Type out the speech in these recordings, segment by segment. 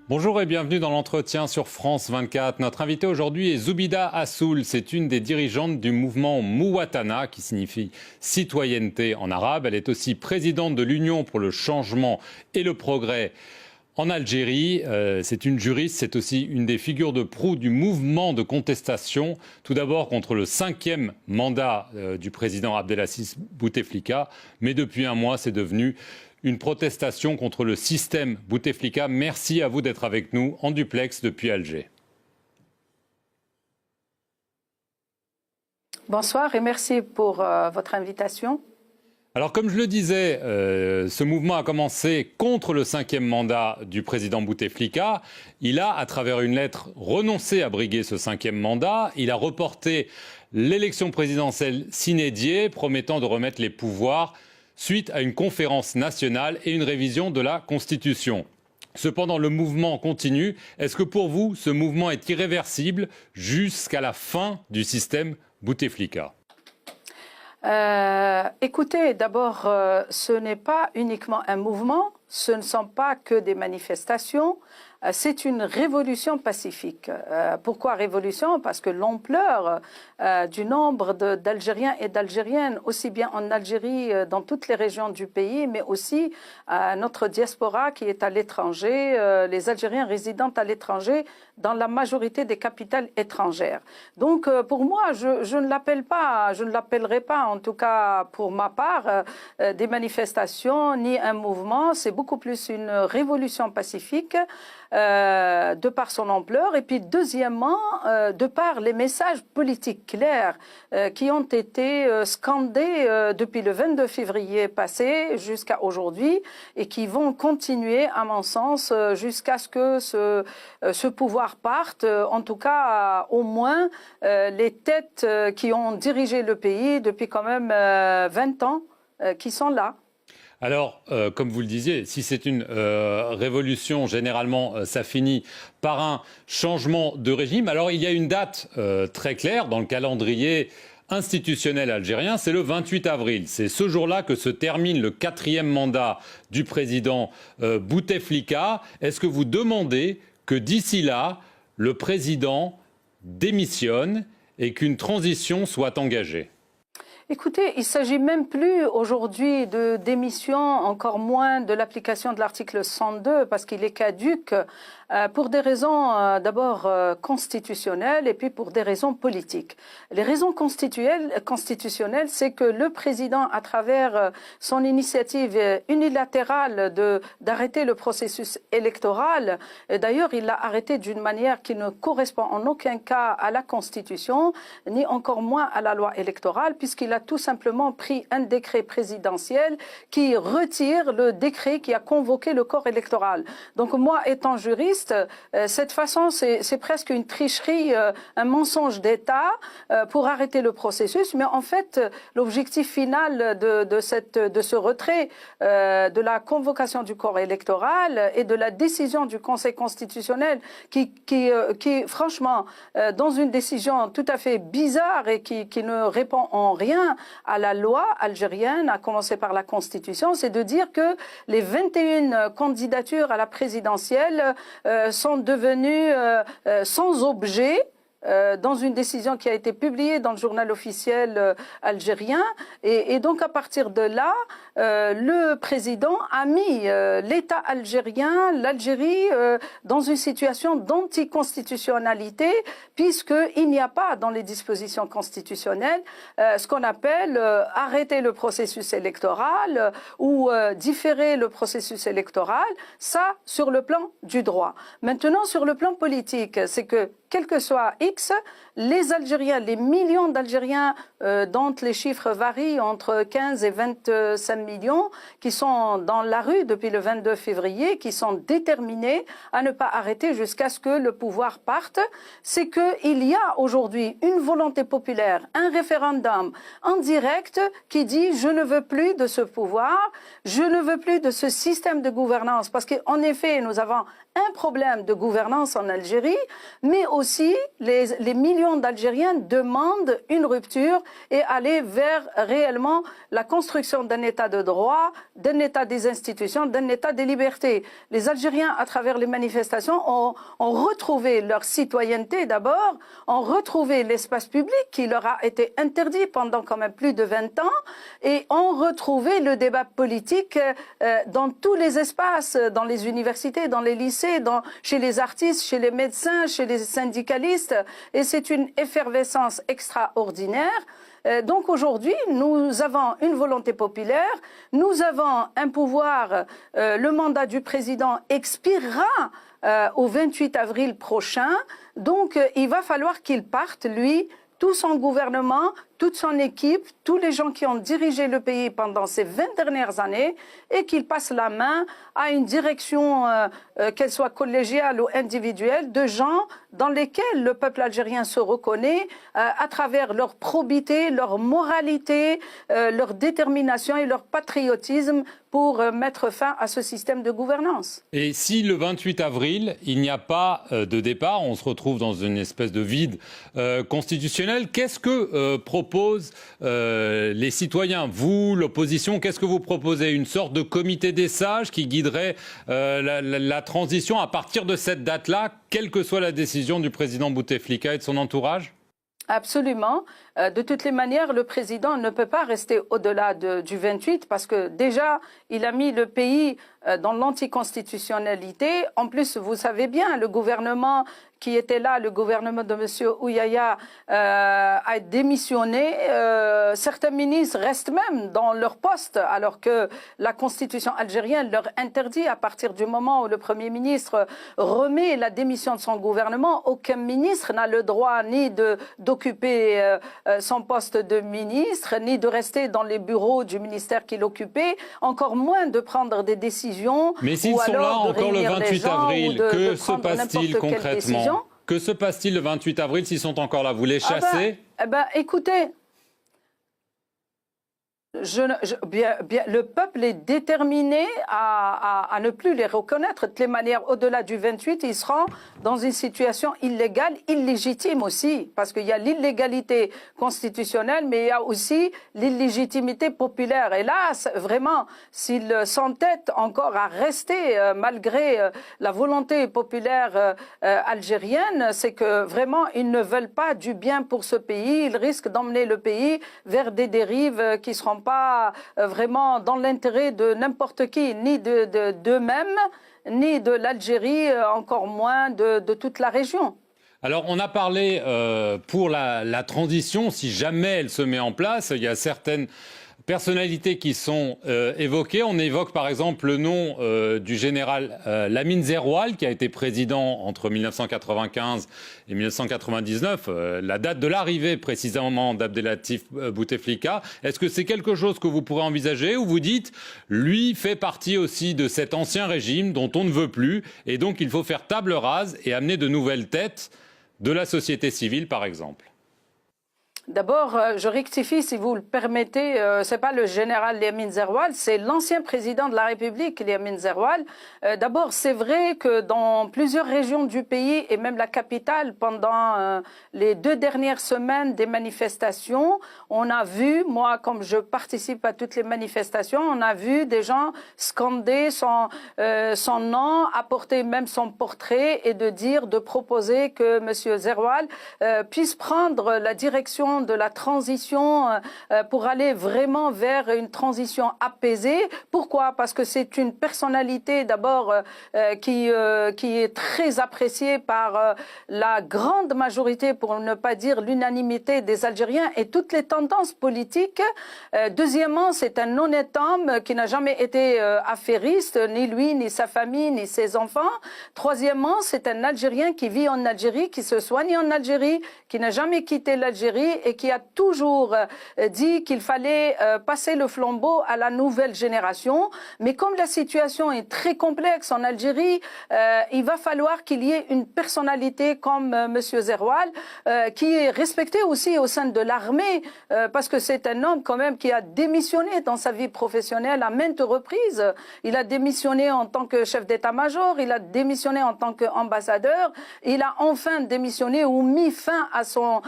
Bonjour et bienvenue dans l'entretien sur France 24. Notre invité aujourd'hui est Zoubida Assoul. C'est une des dirigeantes du mouvement Mouwatana, qui signifie citoyenneté en arabe. Elle est aussi présidente de l'Union pour le changement et le progrès en Algérie. C'est une juriste, c'est aussi une des figures de proue du mouvement de contestation. Tout d'abord contre le 5e mandat du président Abdelaziz Bouteflika. Mais depuis un mois, c'est devenu une protestation contre le système Bouteflika. Merci à vous d'être avec nous en duplex depuis Alger. Bonsoir et merci pour votre invitation. Alors comme je le disais, ce mouvement a commencé contre le 5e mandat du président Bouteflika. Il a, à travers une lettre, renoncé à briguer ce 5e mandat. Il a reporté l'élection présidentielle sine die, promettant de remettre les pouvoirs suite à une conférence nationale et une révision de la Constitution. Cependant, le mouvement continue. Est-ce que pour vous, ce mouvement est irréversible jusqu'à la fin du système Bouteflika ? Écoutez, d'abord, ce n'est pas uniquement un mouvement, ce ne sont pas que des manifestations. C'est une révolution pacifique. Pourquoi révolution? Parce que l'ampleur du nombre d'Algériens et d'Algériennes, aussi bien en Algérie, dans toutes les régions du pays, mais aussi notre diaspora qui est à l'étranger, les Algériens résidant à l'étranger, dans la majorité des capitales étrangères. Donc, pour moi, je ne l'appelle pas, je ne l'appellerai pas, en tout cas pour ma part, des manifestations ni un mouvement. C'est beaucoup plus une révolution pacifique. De par son ampleur et puis deuxièmement de par les messages politiques clairs qui ont été scandés depuis le 22 février passé jusqu'à aujourd'hui et qui vont continuer à mon sens jusqu'à ce que ce pouvoir parte, en tout cas au moins les têtes qui ont dirigé le pays depuis quand même 20 ans qui sont là. Alors, comme vous le disiez, si c'est une révolution, généralement, ça finit par un changement de régime. Alors, il y a une date très claire dans le calendrier institutionnel algérien, c'est le 28 avril. C'est ce jour-là que se termine le 4e mandat du président Bouteflika. Est-ce que vous demandez que d'ici là, le président démissionne et qu'une transition soit engagée ? Écoutez, il ne s'agit même plus aujourd'hui de démission, encore moins de l'application de l'article 102 parce qu'il est caduc pour des raisons d'abord constitutionnelles et puis pour des raisons politiques. Les raisons constitutionnelles, c'est que le président, à travers son initiative unilatérale d'arrêter le processus électoral, d'ailleurs il l'a arrêté d'une manière qui ne correspond en aucun cas à la Constitution, ni encore moins à la loi électorale, puisqu'il a tout simplement pris un décret présidentiel qui retire le décret qui a convoqué le corps électoral. Donc moi, étant juriste, cette façon, c'est presque une tricherie, un mensonge d'État pour arrêter le processus. Mais en fait, l'objectif final de ce retrait de la convocation du corps électoral et de la décision du Conseil constitutionnel qui franchement, dans une décision tout à fait bizarre et qui ne répond en rien à la loi algérienne, à commencer par la Constitution, c'est de dire que les 21 candidatures à la présidentielle sont devenues sans objet dans une décision qui a été publiée dans le journal officiel algérien. Et donc, à partir de là, le président a mis l'État algérien, l'Algérie, dans une situation d'anticonstitutionnalité, puisqu'il n'y a pas dans les dispositions constitutionnelles ce qu'on appelle arrêter le processus électoral ou différer le processus électoral, ça sur le plan du droit. Maintenant, sur le plan politique, c'est que quel que soit X, les Algériens, les millions d'Algériens dont les chiffres varient entre 15 et 25 millions, qui sont dans la rue depuis le 22 février, qui sont déterminés à ne pas arrêter jusqu'à ce que le pouvoir parte, c'est qu'il y a aujourd'hui une volonté populaire, un référendum en direct qui dit « je ne veux plus de ce pouvoir, je ne veux plus de ce système de gouvernance ». Parce qu'en effet, nous avons un problème de gouvernance en Algérie, mais aussi les les millions d'Algériens demandent une rupture et aller vers réellement la construction d'un État de droit, d'un État des institutions, d'un État des libertés. Les Algériens, à travers les manifestations, ont retrouvé leur citoyenneté d'abord, ont retrouvé l'espace public qui leur a été interdit pendant quand même plus de 20 ans et ont retrouvé le débat politique dans tous les espaces, dans les universités, dans les lycées, chez les artistes, chez les médecins, chez les syndicalistes. Et c'est une effervescence extraordinaire. Donc aujourd'hui, nous avons une volonté populaire, nous avons un pouvoir, le mandat du président expirera au 28 avril prochain, donc il va falloir qu'il parte, lui, tout son gouvernement, toute son équipe, tous les gens qui ont dirigé le pays pendant ces 20 dernières années et qu'ils passent la main à une direction, qu'elle soit collégiale ou individuelle, de gens dans lesquels le peuple algérien se reconnaît à travers leur probité, leur moralité, leur détermination et leur patriotisme pour mettre fin à ce système de gouvernance. Et si le 28 avril, il n'y a pas de départ, on se retrouve dans une espèce de vide constitutionnel, qu'est-ce que proposent les citoyens? Vous, l'opposition, qu'est-ce que vous proposez? Une sorte de comité des sages qui guiderait la transition à partir de cette date-là, quelle que soit la décision du président Bouteflika et de son entourage? Absolument. De toutes les manières, le président ne peut pas rester au-delà du 28 parce que déjà, il a mis le pays dans l'anticonstitutionnalité. En plus, vous savez bien, le gouvernement qui était là, le gouvernement de M. Ouyaya, a démissionné. Certains ministres restent même dans leur poste alors que la constitution algérienne leur interdit à partir du moment où le Premier ministre remet la démission de son gouvernement. Aucun ministre n'a le droit ni d'occuper son poste de ministre, ni de rester dans les bureaux du ministère qu'il occupait, encore moins de prendre des décisions. Mais s'ils sont là encore le 28 avril, que se passe-t-il concrètement? Que se passe-t-il le 28 avril s'ils sont encore là? Vous les chassez? Écoutez, le peuple est déterminé à ne plus les reconnaître. De toutes les manières, au-delà du 28, ils seront dans une situation illégale, illégitime aussi, parce qu'il y a l'illégalité constitutionnelle, mais il y a aussi l'illégitimité populaire. Et là, vraiment, s'ils s'entêtent encore à rester, malgré la volonté populaire algérienne, c'est que vraiment, ils ne veulent pas du bien pour ce pays. Ils risquent d'emmener le pays vers des dérives qui seront pas vraiment dans l'intérêt de n'importe qui, ni d'eux-mêmes, ni de l'Algérie, encore moins de toute la région. Alors, on a parlé pour la transition, si jamais elle se met en place, il y a certaines personnalités qui sont évoquées. On évoque par exemple le nom du général Lamine Zeroual, qui a été président entre 1995 et 1999, la date de l'arrivée précisément d'Abdelatif Bouteflika. Est-ce que c'est quelque chose que vous pourrez envisager, ou vous dites, lui fait partie aussi de cet ancien régime dont on ne veut plus, et donc il faut faire table rase et amener de nouvelles têtes de la société civile par exemple? D'abord, je rectifie, si vous le permettez, c'est pas le général Lamine Zeroual, c'est l'ancien président de la République, Lamine Zeroual. D'abord, c'est vrai que dans plusieurs régions du pays, et même la capitale, pendant les 2 dernières semaines des manifestations, on a vu, moi, comme je participe à toutes les manifestations, on a vu des gens scander son nom, apporter même son portrait et de proposer que M. Zeroual puisse prendre la direction de la transition pour aller vraiment vers une transition apaisée. Pourquoi? Parce que c'est une personnalité d'abord qui est très appréciée par la grande majorité, pour ne pas dire l'unanimité des Algériens et toutes les tendances politiques. Deuxièmement, c'est un honnête homme qui n'a jamais été affairiste, ni lui, ni sa famille, ni ses enfants. Troisièmement, c'est un Algérien qui vit en Algérie, qui se soigne en Algérie, qui n'a jamais quitté l'Algérie et qui a toujours dit qu'il fallait passer le flambeau à la nouvelle génération. Mais comme la situation est très complexe en Algérie, il va falloir qu'il y ait une personnalité comme Monsieur Zeroual, qui est respecté aussi au sein de l'armée, parce que c'est un homme quand même qui a démissionné dans sa vie professionnelle à maintes reprises. Il a démissionné en tant que chef d'état-major, il a démissionné en tant qu'ambassadeur, il a enfin démissionné ou mis fin à son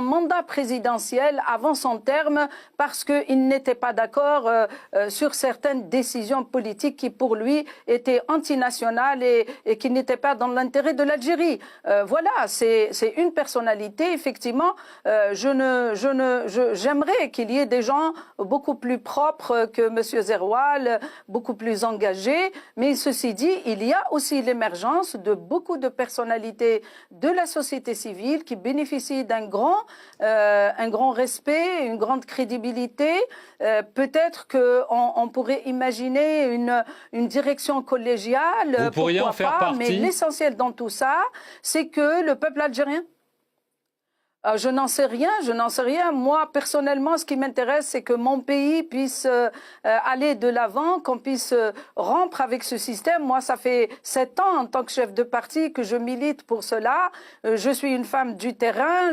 mandat présidentiel avant son terme parce qu'il n'était pas d'accord sur certaines décisions politiques qui pour lui étaient antinationales et qui n'étaient pas dans l'intérêt de l'Algérie. Voilà, c'est une personnalité, effectivement. J'aimerais qu'il y ait des gens beaucoup plus propres que M. Zeroual, beaucoup plus engagés, mais ceci dit, il y a aussi l'émergence de beaucoup de personnalités de la société civile qui bénéficient d'un grand respect, une grande crédibilité. Peut-être qu'on pourrait imaginer une direction collégiale. Vous pourriez en faire partie. Mais l'essentiel dans tout ça, c'est que le peuple algérien... Je n'en sais rien. Moi, personnellement, ce qui m'intéresse, c'est que mon pays puisse aller de l'avant, qu'on puisse rompre avec ce système. Moi, ça fait 7 ans, en tant que chef de parti, que je milite pour cela. Je suis une femme du terrain,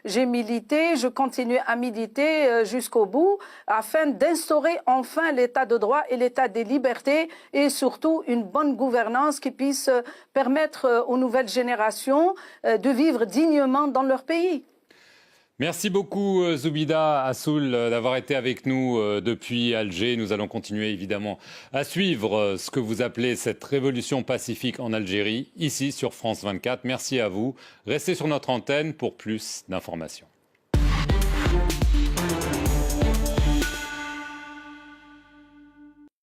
j'ai milité, je continue à militer jusqu'au bout, afin d'instaurer enfin l'état de droit et l'état des libertés, et surtout une bonne gouvernance qui puisse permettre aux nouvelles générations de vivre dignement dans leur pays. Merci beaucoup Zoubida Assoul d'avoir été avec nous depuis Alger. Nous allons continuer évidemment à suivre ce que vous appelez cette révolution pacifique en Algérie, ici sur France 24. Merci à vous. Restez sur notre antenne pour plus d'informations.